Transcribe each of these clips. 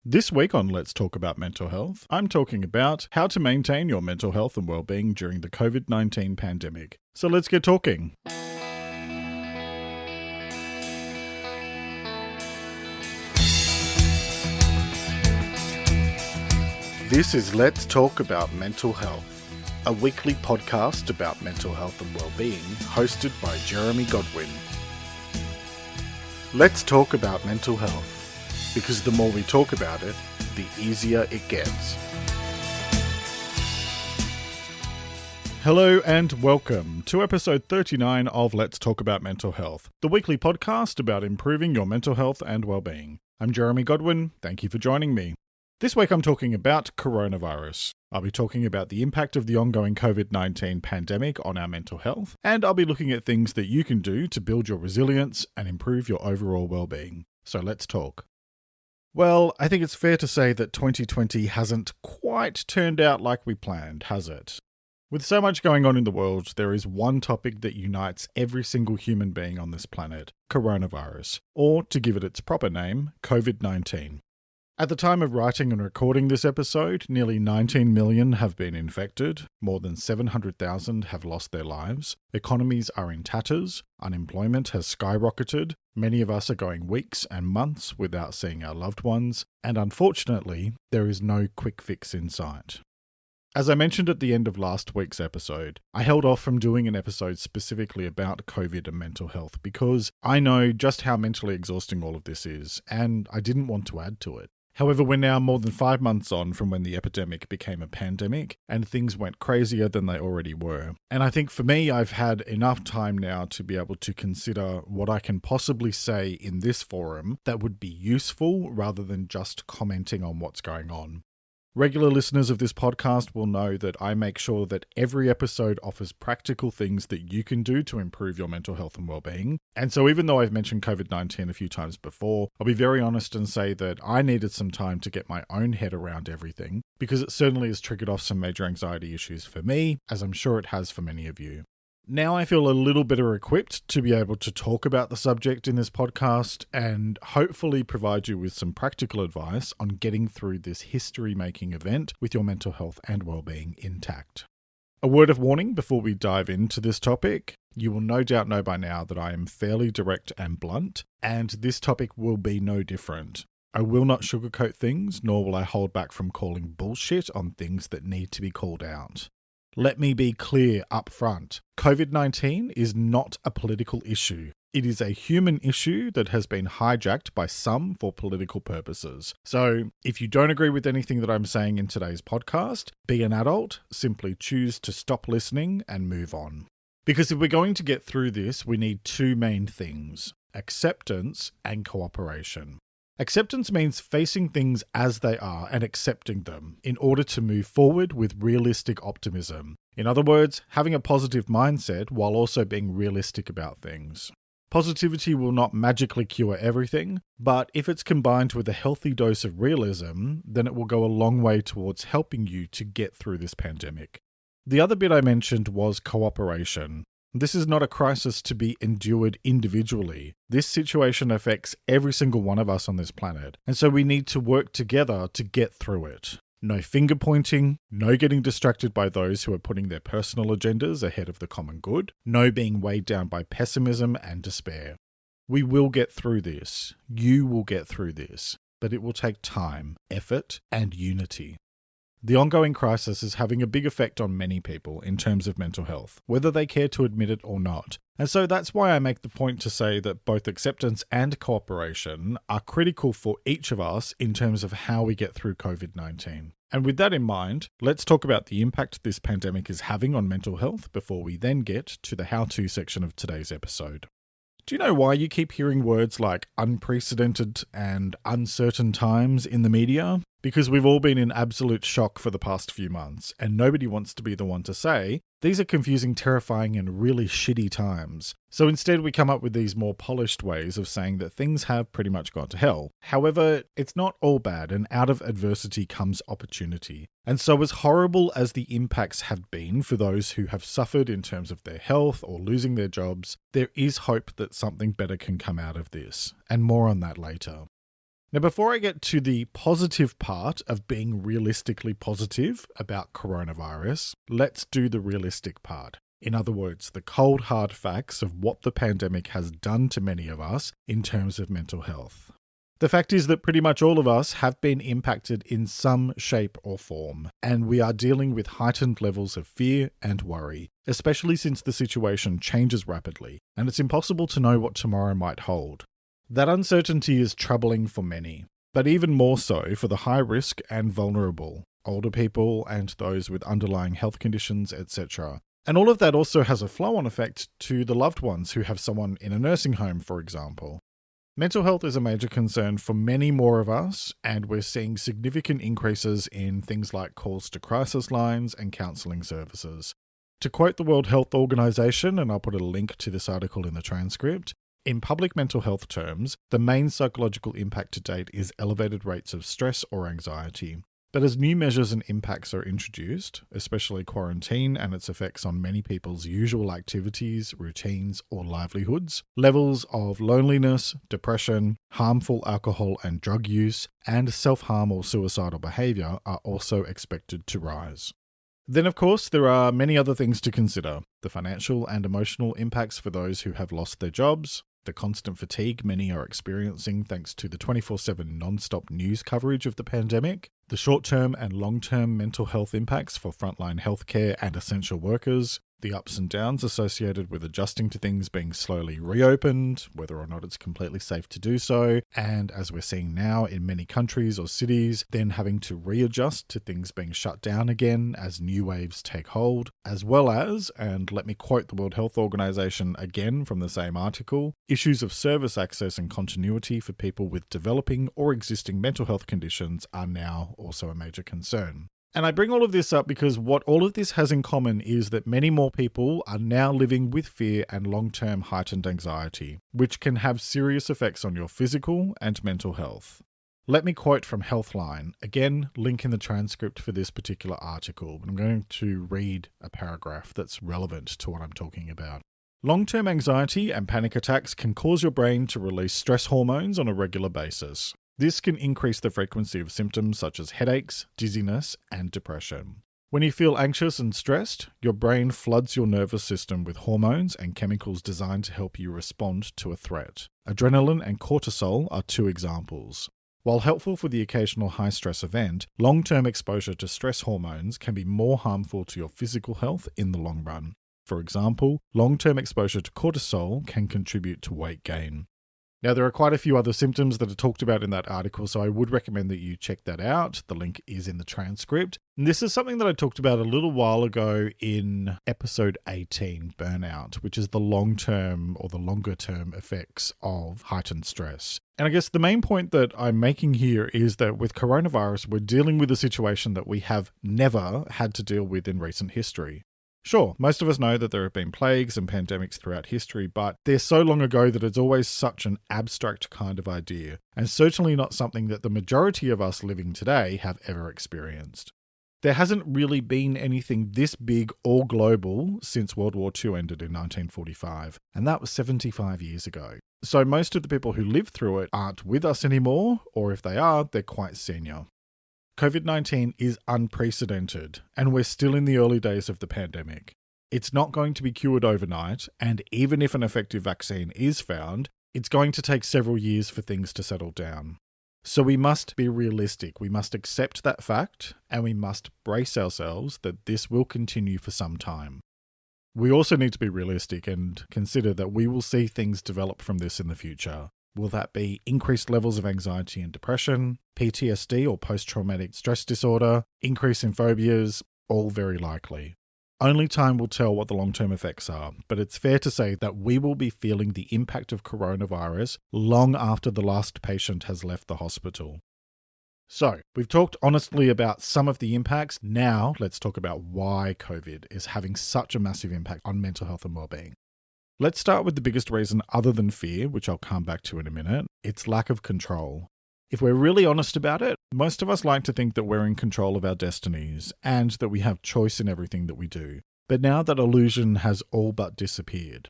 This week on Let's Talk About Mental Health, I'm talking about how to maintain your mental health and well-being during the COVID-19 pandemic. So let's get talking. This is Let's Talk About Mental Health, a weekly podcast about mental health and well-being hosted by Jeremy Godwin. Let's talk about mental health. Because the more we talk about it, the easier it gets. Hello and welcome to episode 39 of Let's Talk About Mental Health, the weekly podcast about improving your mental health and well-being. I'm Jeremy Godwin. Thank you for joining me. This week I'm talking about coronavirus. I'll be talking about the impact of the ongoing COVID-19 pandemic on our mental health, and I'll be looking at things that you can do to build your resilience and improve your overall well-being. So let's talk. Well, I think it's fair to say that 2020 hasn't quite turned out like we planned, has it? With so much going on in the world, there is one topic that unites every single human being on this planet: coronavirus, or to give it its proper name, COVID-19. At the time of writing and recording this episode, nearly 19 million have been infected, more than 700,000 have lost their lives, economies are in tatters, unemployment has skyrocketed, many of us are going weeks and months without seeing our loved ones, and unfortunately, there is no quick fix in sight. As I mentioned at the end of last week's episode, I held off from doing an episode specifically about COVID and mental health because I know just how mentally exhausting all of this is, and I didn't want to add to it. However, we're now more than 5 months on from when the epidemic became a pandemic, and things went crazier than they already were. And I think for me, I've had enough time now to be able to consider what I can possibly say in this forum that would be useful rather than just commenting on what's going on. Regular listeners of this podcast will know that I make sure that every episode offers practical things that you can do to improve your mental health and well-being. And so even though I've mentioned COVID-19 a few times before, I'll be very honest and say that I needed some time to get my own head around everything, because it certainly has triggered off some major anxiety issues for me, as I'm sure it has for many of you. Now I feel a little better equipped to be able to talk about the subject in this podcast and hopefully provide you with some practical advice on getting through this history-making event with your mental health and well-being intact. A word of warning before we dive into this topic. You will no doubt know by now that I am fairly direct and blunt, and this topic will be no different. I will not sugarcoat things, nor will I hold back from calling bullshit on things that need to be called out. Let me be clear up front. COVID-19 is not a political issue. It is a human issue that has been hijacked by some for political purposes. So, if you don't agree with anything that I'm saying in today's podcast, be an adult, simply choose to stop listening and move on. Because if we're going to get through this, we need two main things: acceptance and cooperation. Acceptance means facing things as they are and accepting them in order to move forward with realistic optimism. In other words, having a positive mindset while also being realistic about things. Positivity will not magically cure everything, but if it's combined with a healthy dose of realism, then it will go a long way towards helping you to get through this pandemic. The other bit I mentioned was cooperation. This is not a crisis to be endured individually. This situation affects every single one of us on this planet, and so we need to work together to get through it. No finger pointing, no getting distracted by those who are putting their personal agendas ahead of the common good, no being weighed down by pessimism and despair. We will get through this. You will get through this, but it will take time, effort, and unity. The ongoing crisis is having a big effect on many people in terms of mental health, whether they care to admit it or not. And so that's why I make the point to say that both acceptance and cooperation are critical for each of us in terms of how we get through COVID-19. And with that in mind, let's talk about the impact this pandemic is having on mental health before we then get to the how-to section of today's episode. Do you know why you keep hearing words like unprecedented and uncertain times in the media? Because we've all been in absolute shock for the past few months, and nobody wants to be the one to say, these are confusing, terrifying, and really shitty times. So instead we come up with these more polished ways of saying that things have pretty much gone to hell. However, it's not all bad, and out of adversity comes opportunity. And so as horrible as the impacts have been for those who have suffered in terms of their health or losing their jobs, there is hope that something better can come out of this, and more on that later. Now, before I get to the positive part of being realistically positive about coronavirus, let's do the realistic part. In other words, the cold hard facts of what the pandemic has done to many of us in terms of mental health. The fact is that pretty much all of us have been impacted in some shape or form, and we are dealing with heightened levels of fear and worry, especially since the situation changes rapidly, and it's impossible to know what tomorrow might hold. That uncertainty is troubling for many, but even more so for the high risk and vulnerable, older people and those with underlying health conditions, etc. And all of that also has a flow-on effect to the loved ones who have someone in a nursing home, for example. Mental health is a major concern for many more of us, and we're seeing significant increases in things like calls to crisis lines and counselling services. To quote the World Health Organization, and I'll put a link to this article in the transcript, in public mental health terms, the main psychological impact to date is elevated rates of stress or anxiety. But as new measures and impacts are introduced, especially quarantine and its effects on many people's usual activities, routines, or livelihoods, levels of loneliness, depression, harmful alcohol and drug use, and self-harm or suicidal behaviour are also expected to rise. Then, of course, there are many other things to consider. The financial and emotional impacts for those who have lost their jobs, the constant fatigue many are experiencing thanks to the 24/7 non-stop news coverage of the pandemic, the short-term and long-term mental health impacts for frontline healthcare and essential workers, the ups and downs associated with adjusting to things being slowly reopened, whether or not it's completely safe to do so, and as we're seeing now in many countries or cities, then having to readjust to things being shut down again as new waves take hold, as well as, and let me quote the World Health Organization again from the same article, issues of service access and continuity for people with developing or existing mental health conditions are now also a major concern. And I bring all of this up because what all of this has in common is that many more people are now living with fear and long-term heightened anxiety, which can have serious effects on your physical and mental health. Let me quote from Healthline, again, link in the transcript for this particular article, but I'm going to read a paragraph that's relevant to what I'm talking about. Long-term anxiety and panic attacks can cause your brain to release stress hormones on a regular basis. This can increase the frequency of symptoms such as headaches, dizziness, and depression. When you feel anxious and stressed, your brain floods your nervous system with hormones and chemicals designed to help you respond to a threat. Adrenaline and cortisol are two examples. While helpful for the occasional high-stress event, long-term exposure to stress hormones can be more harmful to your physical health in the long run. For example, long-term exposure to cortisol can contribute to weight gain. Now, there are quite a few other symptoms that are talked about in that article, so I would recommend that you check that out. The link is in the transcript. And this is something that I talked about a little while ago in episode 18, Burnout, which is the long-term or the longer-term effects of heightened stress. And I guess the main point that I'm making here is that with coronavirus, we're dealing with a situation that we have never had to deal with in recent history. Sure, most of us know that there have been plagues and pandemics throughout history, but they're so long ago that it's always such an abstract kind of idea, and certainly not something that the majority of us living today have ever experienced. There hasn't really been anything this big or global since World War II ended in 1945, and that was 75 years ago. So most of the people who lived through it aren't with us anymore, or if they are, they're quite senior. COVID-19 is unprecedented, and we're still in the early days of the pandemic. It's not going to be cured overnight, and even if an effective vaccine is found, it's going to take several years for things to settle down. So we must be realistic, we must accept that fact, and we must brace ourselves that this will continue for some time. We also need to be realistic and consider that we will see things develop from this in the future. Will that be increased levels of anxiety and depression, PTSD or post-traumatic stress disorder, increase in phobias? All very likely. Only time will tell what the long-term effects are, but it's fair to say that we will be feeling the impact of coronavirus long after the last patient has left the hospital. So, we've talked honestly about some of the impacts. Now, let's talk about why COVID is having such a massive impact on mental health and well-being. Let's start with the biggest reason other than fear, which I'll come back to in a minute. It's lack of control. If we're really honest about it, most of us like to think that we're in control of our destinies and that we have choice in everything that we do. But now that illusion has all but disappeared.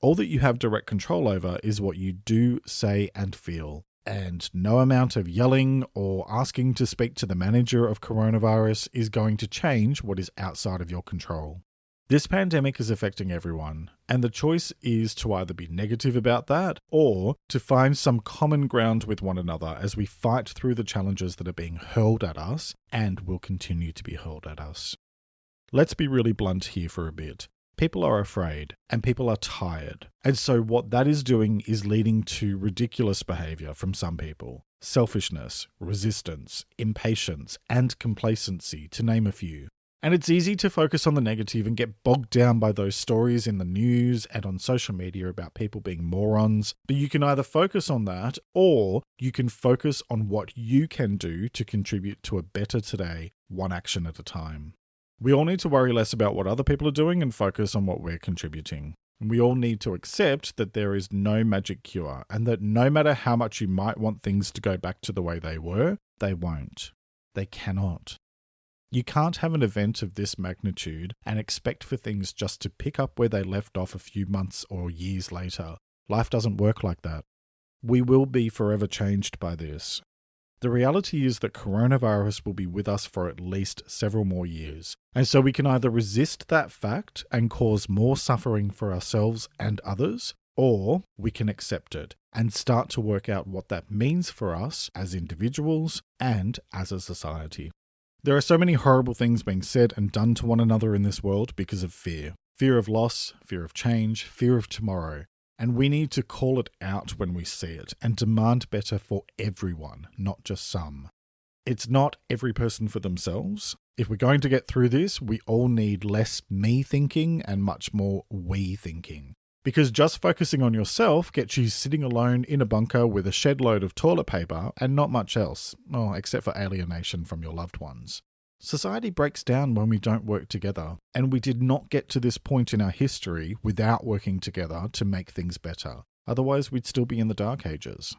All that you have direct control over is what you do, say, and feel. And no amount of yelling or asking to speak to the manager of coronavirus is going to change what is outside of your control. This pandemic is affecting everyone, and the choice is to either be negative about that or to find some common ground with one another as we fight through the challenges that are being hurled at us and will continue to be hurled at us. Let's be really blunt here for a bit. People are afraid and people are tired. And so what that is doing is leading to ridiculous behavior from some people. Selfishness, resistance, impatience, and complacency, to name a few. And it's easy to focus on the negative and get bogged down by those stories in the news and on social media about people being morons. But you can either focus on that or you can focus on what you can do to contribute to a better today, one action at a time. We all need to worry less about what other people are doing and focus on what we're contributing. And we all need to accept that there is no magic cure and that no matter how much you might want things to go back to the way they were, they won't. They cannot. You can't have an event of this magnitude and expect for things just to pick up where they left off a few months or years later. Life doesn't work like that. We will be forever changed by this. The reality is that coronavirus will be with us for at least several more years. And so we can either resist that fact and cause more suffering for ourselves and others, or we can accept it and start to work out what that means for us as individuals and as a society. There are so many horrible things being said and done to one another in this world because of fear. Fear of loss, fear of change, fear of tomorrow. And we need to call it out when we see it and demand better for everyone, not just some. It's not every person for themselves. If we're going to get through this, we all need less me thinking and much more we thinking. Because just focusing on yourself gets you sitting alone in a bunker with a shed load of toilet paper and not much else, except for alienation from your loved ones. Society breaks down when we don't work together, and we did not get to this point in our history without working together to make things better. Otherwise, we'd still be in the dark ages.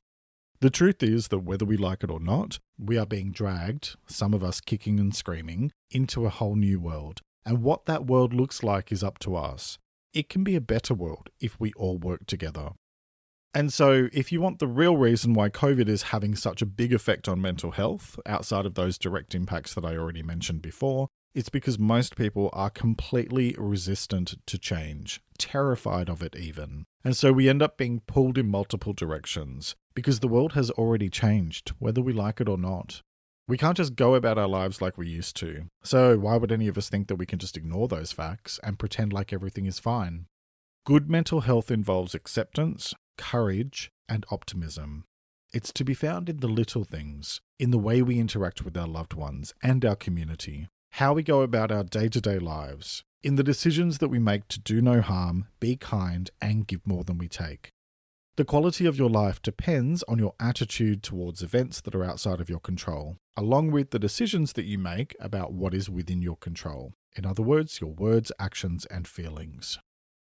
The truth is that whether we like it or not, we are being dragged, some of us kicking and screaming, into a whole new world. And what that world looks like is up to us. It can be a better world if we all work together. And so if you want the real reason why COVID is having such a big effect on mental health, outside of those direct impacts that I already mentioned before, it's because most people are completely resistant to change, terrified of it even. And so we end up being pulled in multiple directions, because the world has already changed, whether we like it or not. We can't just go about our lives like we used to. So why would any of us think that we can just ignore those facts and pretend like everything is fine? Good mental health involves acceptance, courage, and optimism. It's to be found in the little things, in the way we interact with our loved ones and our community, how we go about our day-to-day lives, in the decisions that we make to do no harm, be kind, and give more than we take. The quality of your life depends on your attitude towards events that are outside of your control, along with the decisions that you make about what is within your control. In other words, your words, actions, and feelings.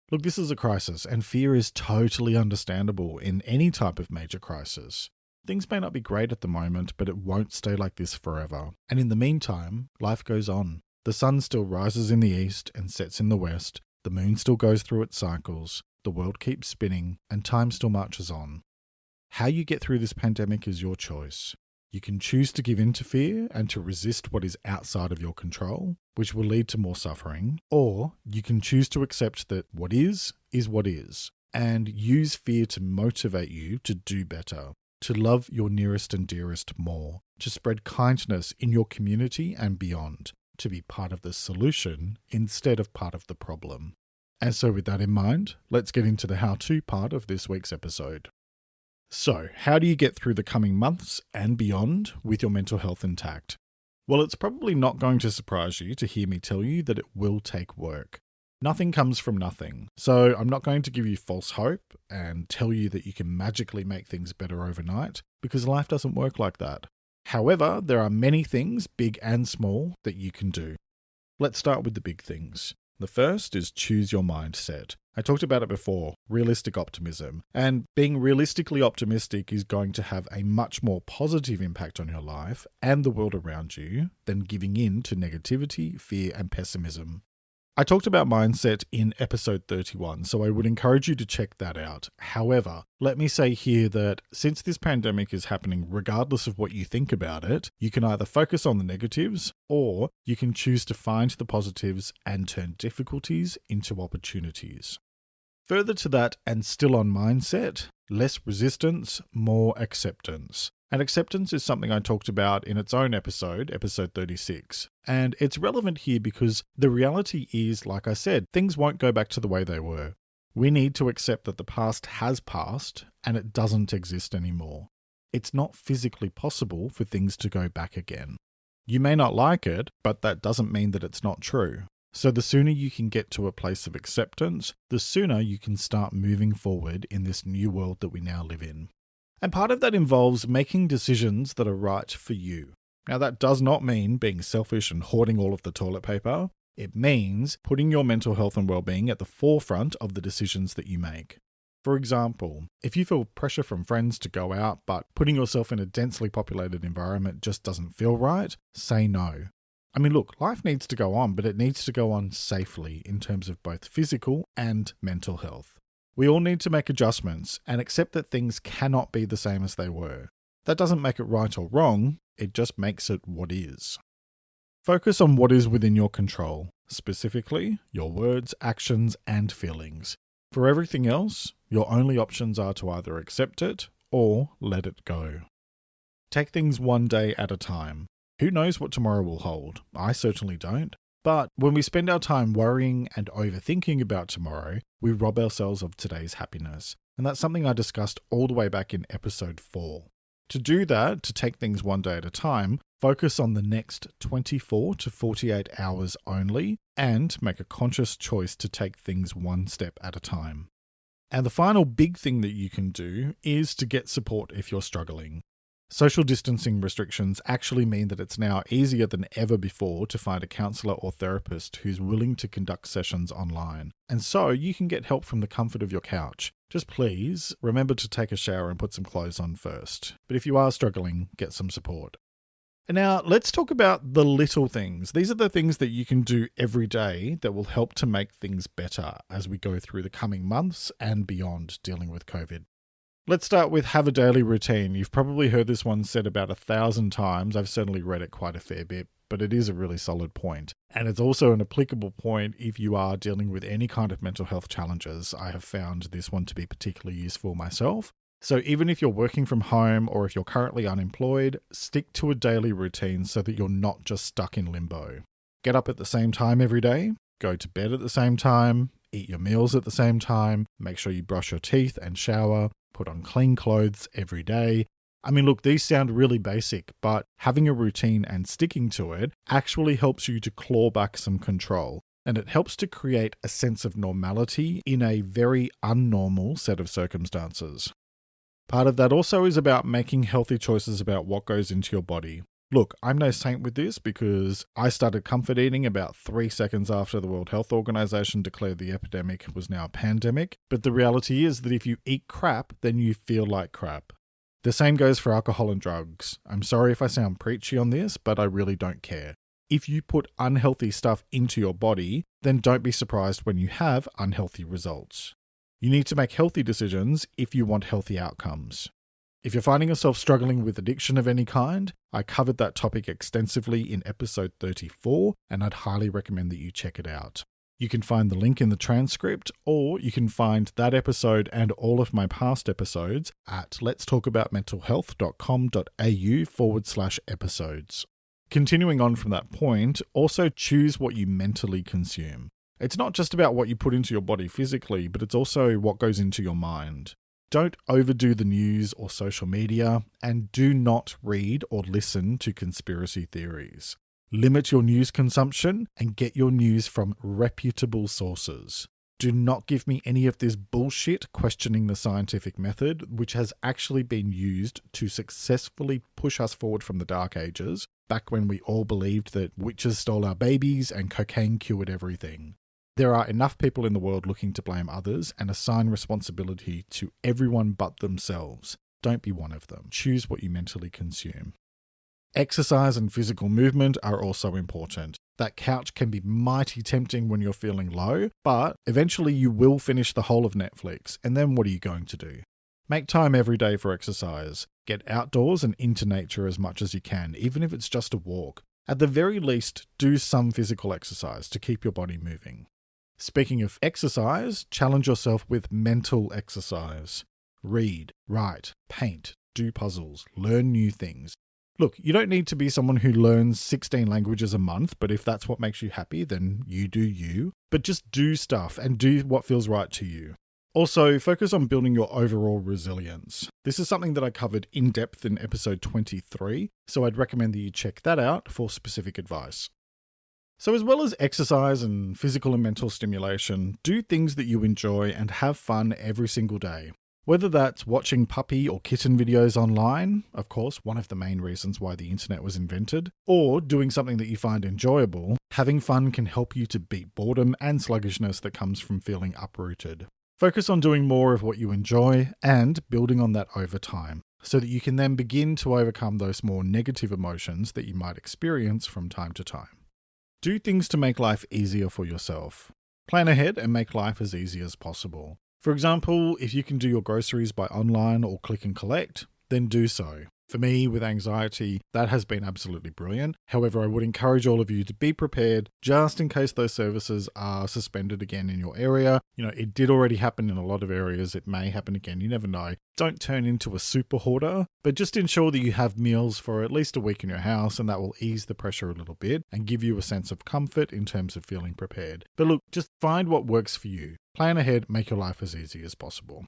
Look, this is a crisis, and fear is totally understandable in any type of major crisis. Things may not be great at the moment, but it won't stay like this forever. And in the meantime, life goes on. The sun still rises in the east and sets in the west, the moon still goes through its cycles, the world keeps spinning, and time still marches on. How you get through this pandemic is your choice. You can choose to give in to fear and to resist what is outside of your control, which will lead to more suffering, or you can choose to accept that what is what is, and use fear to motivate you to do better, to love your nearest and dearest more, to spread kindness in your community and beyond, to be part of the solution instead of part of the problem. And so with that in mind, let's get into the how-to part of this week's episode. So, how do you get through the coming months and beyond with your mental health intact? Well, it's probably not going to surprise you to hear me tell you that it will take work. Nothing comes from nothing, so I'm not going to give you false hope and tell you that you can magically make things better overnight, because life doesn't work like that. However, there are many things, big and small, that you can do. Let's start with the big things. The first is choose your mindset. I talked about it before, realistic optimism. And being realistically optimistic is going to have a much more positive impact on your life and the world around you than giving in to negativity, fear, and pessimism. I talked about mindset in episode 31, so I would encourage you to check that out. However, let me say here that since this pandemic is happening, regardless of what you think about it, you can either focus on the negatives or you can choose to find the positives and turn difficulties into opportunities. Further to that, and still on mindset, less resistance, more acceptance. And acceptance is something I talked about in its own episode 36. And it's relevant here because the reality is, like I said, things won't go back to the way they were. We need to accept that the past has passed and it doesn't exist anymore. It's not physically possible for things to go back again. You may not like it, but that doesn't mean that it's not true. So the sooner you can get to a place of acceptance, the sooner you can start moving forward in this new world that we now live in. And part of that involves making decisions that are right for you. Now, that does not mean being selfish and hoarding all of the toilet paper. It means putting your mental health and well-being at the forefront of the decisions that you make. For example, if you feel pressure from friends to go out, but putting yourself in a densely populated environment just doesn't feel right, say no. I mean, look, life needs to go on, but it needs to go on safely in terms of both physical and mental health. We all need to make adjustments and accept that things cannot be the same as they were. That doesn't make it right or wrong, it just makes it what is. Focus on what is within your control, specifically your words, actions, and feelings. For everything else, your only options are to either accept it or let it go. Take things one day at a time. Who knows what tomorrow will hold? I certainly don't. But when we spend our time worrying and overthinking about tomorrow, we rob ourselves of today's happiness. And that's something I discussed all the way back in episode 4. To do that, to take things one day at a time, focus on the next 24 to 48 hours only and make a conscious choice to take things one step at a time. And the final big thing that you can do is to get support if you're struggling. Social distancing restrictions actually mean that it's now easier than ever before to find a counsellor or therapist who's willing to conduct sessions online. And so you can get help from the comfort of your couch. Just please remember to take a shower and put some clothes on first. But if you are struggling, get some support. And now let's talk about the little things. These are the things that you can do every day that will help to make things better as we go through the coming months and beyond dealing with COVID. Let's start with have a daily routine. You've probably heard this one said about 1,000 times. I've certainly read it quite a fair bit, but it is a really solid point. And it's also an applicable point if you are dealing with any kind of mental health challenges. I have found this one to be particularly useful myself. So even if you're working from home or if you're currently unemployed, stick to a daily routine so that you're not just stuck in limbo. Get up at the same time every day, go to bed at the same time, eat your meals at the same time, make sure you brush your teeth and shower, put on clean clothes every day. I mean, look, these sound really basic, but having a routine and sticking to it actually helps you to claw back some control. And it helps to create a sense of normality in a very unnormal set of circumstances. Part of that also is about making healthy choices about what goes into your body. Look, I'm no saint with this because I started comfort eating about 3 seconds after the World Health Organization declared the epidemic was now a pandemic. But the reality is that if you eat crap, then you feel like crap. The same goes for alcohol and drugs. I'm sorry if I sound preachy on this, but I really don't care. If you put unhealthy stuff into your body, then don't be surprised when you have unhealthy results. You need to make healthy decisions if you want healthy outcomes. If you're finding yourself struggling with addiction of any kind, I covered that topic extensively in episode 34, and I'd highly recommend that you check it out. You can find the link in the transcript, or you can find that episode and all of my past episodes at letstalkaboutmentalhealth.com.au/episodes. Continuing on from that point, also choose what you mentally consume. It's not just about what you put into your body physically, but it's also what goes into your mind. Don't overdo the news or social media, and do not read or listen to conspiracy theories. Limit your news consumption and get your news from reputable sources. Do not give me any of this bullshit questioning the scientific method, which has actually been used to successfully push us forward from the Dark Ages, back when we all believed that witches stole our babies and cocaine cured everything. There are enough people in the world looking to blame others and assign responsibility to everyone but themselves. Don't be one of them. Choose what you mentally consume. Exercise and physical movement are also important. That couch can be mighty tempting when you're feeling low, but eventually you will finish the whole of Netflix, and then what are you going to do? Make time every day for exercise. Get outdoors and into nature as much as you can, even if it's just a walk. At the very least, do some physical exercise to keep your body moving. Speaking of exercise, challenge yourself with mental exercise. Read, write, paint, do puzzles, learn new things. Look, you don't need to be someone who learns 16 languages a month, but if that's what makes you happy, then you do you. But just do stuff and do what feels right to you. Also, focus on building your overall resilience. This is something that I covered in depth in episode 23, so I'd recommend that you check that out for specific advice. So as well as exercise and physical and mental stimulation, do things that you enjoy and have fun every single day. Whether that's watching puppy or kitten videos online, of course, one of the main reasons why the internet was invented, or doing something that you find enjoyable, having fun can help you to beat boredom and sluggishness that comes from feeling uprooted. Focus on doing more of what you enjoy and building on that over time, so that you can then begin to overcome those more negative emotions that you might experience from time to time. Do things to make life easier for yourself. Plan ahead and make life as easy as possible. For example, if you can do your groceries by online or click and collect, then do so. For me, with anxiety, that has been absolutely brilliant. However, I would encourage all of you to be prepared just in case those services are suspended again in your area. It did already happen in a lot of areas. It may happen again. You never know. Don't turn into a super hoarder, but just ensure that you have meals for at least a week in your house, and that will ease the pressure a little bit and give you a sense of comfort in terms of feeling prepared. But look, just find what works for you. Plan ahead, make your life as easy as possible.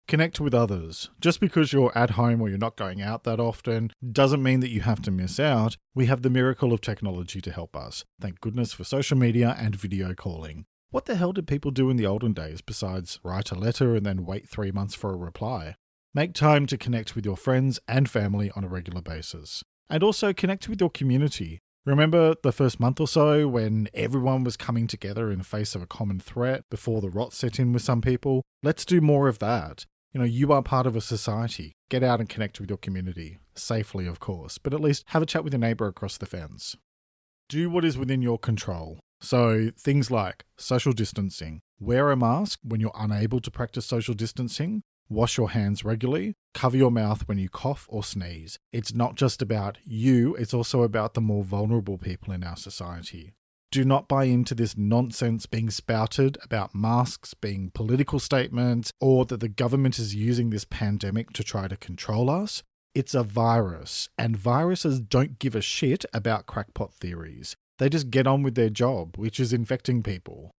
Connect with others. Just because you're at home or you're not going out that often doesn't mean that you have to miss out. We have the miracle of technology to help us. Thank goodness for social media and video calling. What the hell did people do in the olden days besides write a letter and then wait 3 months for a reply? Make time to connect with your friends and family on a regular basis. And also connect with your community. Remember the first month or so when everyone was coming together in the face of a common threat before the rot set in with some people? Let's do more of that. You are part of a society. Get out and connect with your community. Safely, of course, but at least have a chat with your neighbour across the fence. Do what is within your control. So things like social distancing. Wear a mask when you're unable to practice social distancing. Wash your hands regularly. Cover your mouth when you cough or sneeze. It's not just about you, it's also about the more vulnerable people in our society. Do not buy into this nonsense being spouted about masks being political statements or that the government is using this pandemic to try to control us. It's a virus, and viruses don't give a shit about crackpot theories. They just get on with their job, which is infecting people.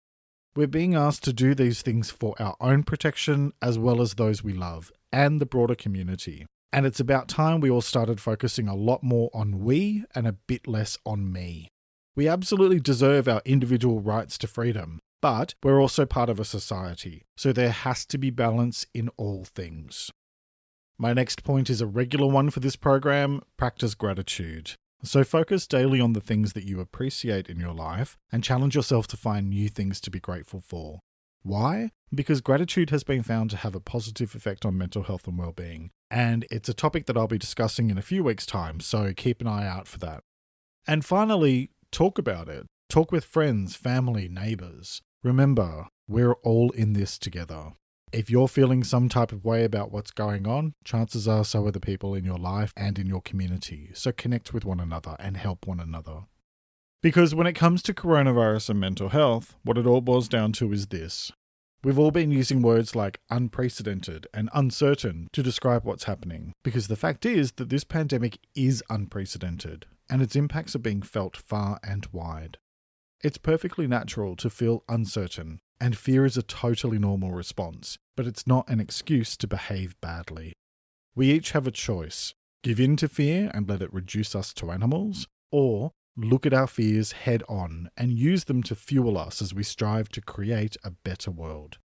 We're being asked to do these things for our own protection as well as those we love and the broader community. And it's about time we all started focusing a lot more on we and a bit less on me. We absolutely deserve our individual rights to freedom, but we're also part of a society, so there has to be balance in all things. My next point is a regular one for this program: practice gratitude. So focus daily on the things that you appreciate in your life and challenge yourself to find new things to be grateful for. Why? Because gratitude has been found to have a positive effect on mental health and well-being, and it's a topic that I'll be discussing in a few weeks' time, so keep an eye out for that. And finally, talk about it. Talk with friends, family, neighbours. Remember, we're all in this together. If you're feeling some type of way about what's going on, chances are so are the people in your life and in your community. So connect with one another and help one another. Because when it comes to coronavirus and mental health, what it all boils down to is this. We've all been using words like unprecedented and uncertain to describe what's happening, because the fact is that this pandemic is unprecedented, and its impacts are being felt far and wide. It's perfectly natural to feel uncertain, and fear is a totally normal response, but it's not an excuse to behave badly. We each have a choice: give in to fear and let it reduce us to animals, or look at our fears head on and use them to fuel us as we strive to create a better world.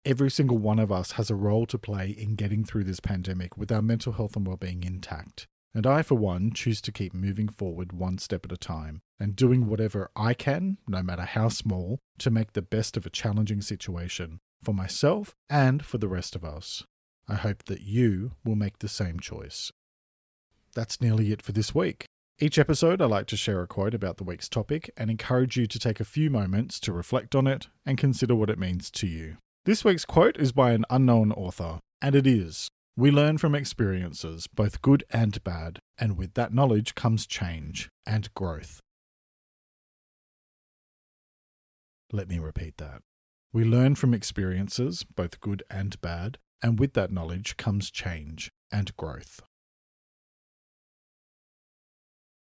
Every single one of us has a role to play in getting through this pandemic with our mental health and well-being intact. And I, for one, choose to keep moving forward one step at a time and doing whatever I can, no matter how small, to make the best of a challenging situation for myself and for the rest of us. I hope that you will make the same choice. That's nearly it for this week. Each episode, I like to share a quote about the week's topic and encourage you to take a few moments to reflect on it and consider what it means to you. This week's quote is by an unknown author, and it is, "We learn from experiences, both good and bad, and with that knowledge comes change and growth." Let me repeat that. We learn from experiences, both good and bad, and with that knowledge comes change and growth.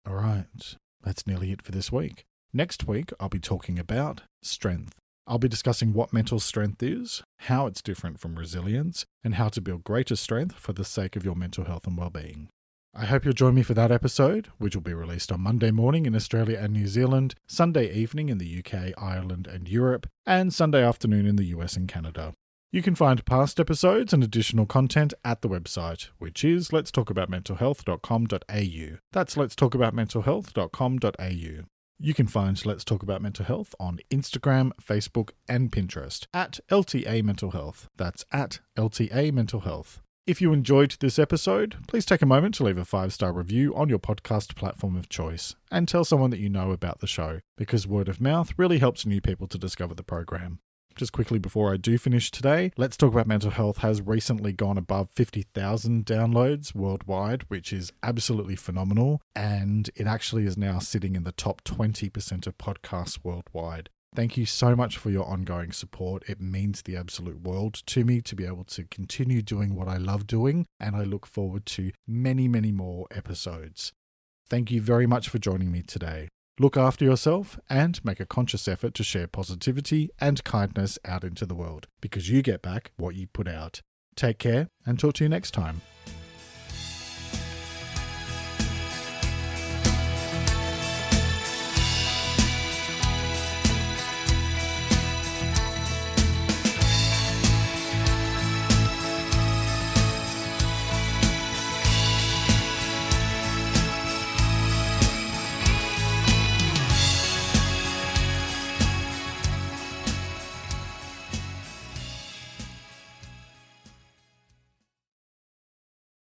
All right, that's nearly it for this week. Next week, I'll be talking about strength. I'll be discussing what mental strength is, how it's different from resilience, and how to build greater strength for the sake of your mental health and well-being. I hope you'll join me for that episode, which will be released on Monday morning in Australia and New Zealand, Sunday evening in the UK, Ireland, and Europe, and Sunday afternoon in the US and Canada. You can find past episodes and additional content at the website, which is letstalkaboutmentalhealth.com.au. That's letstalkaboutmentalhealth.com.au. You can find Let's Talk About Mental Health on Instagram, Facebook, and Pinterest at LTA Mental Health. That's at LTA Mental Health. If you enjoyed this episode, please take a moment to leave a 5-star review on your podcast platform of choice and tell someone that you know about the show, because word of mouth really helps new people to discover the program. Just quickly before I do finish today, Let's Talk About Mental Health has recently gone above 50,000 downloads worldwide, which is absolutely phenomenal, and it actually is now sitting in the top 20% of podcasts worldwide. Thank you so much for your ongoing support. It means the absolute world to me to be able to continue doing what I love doing, and I look forward to many, many more episodes. Thank you very much for joining me today. Look after yourself and make a conscious effort to share positivity and kindness out into the world, because you get back what you put out. Take care and talk to you next time.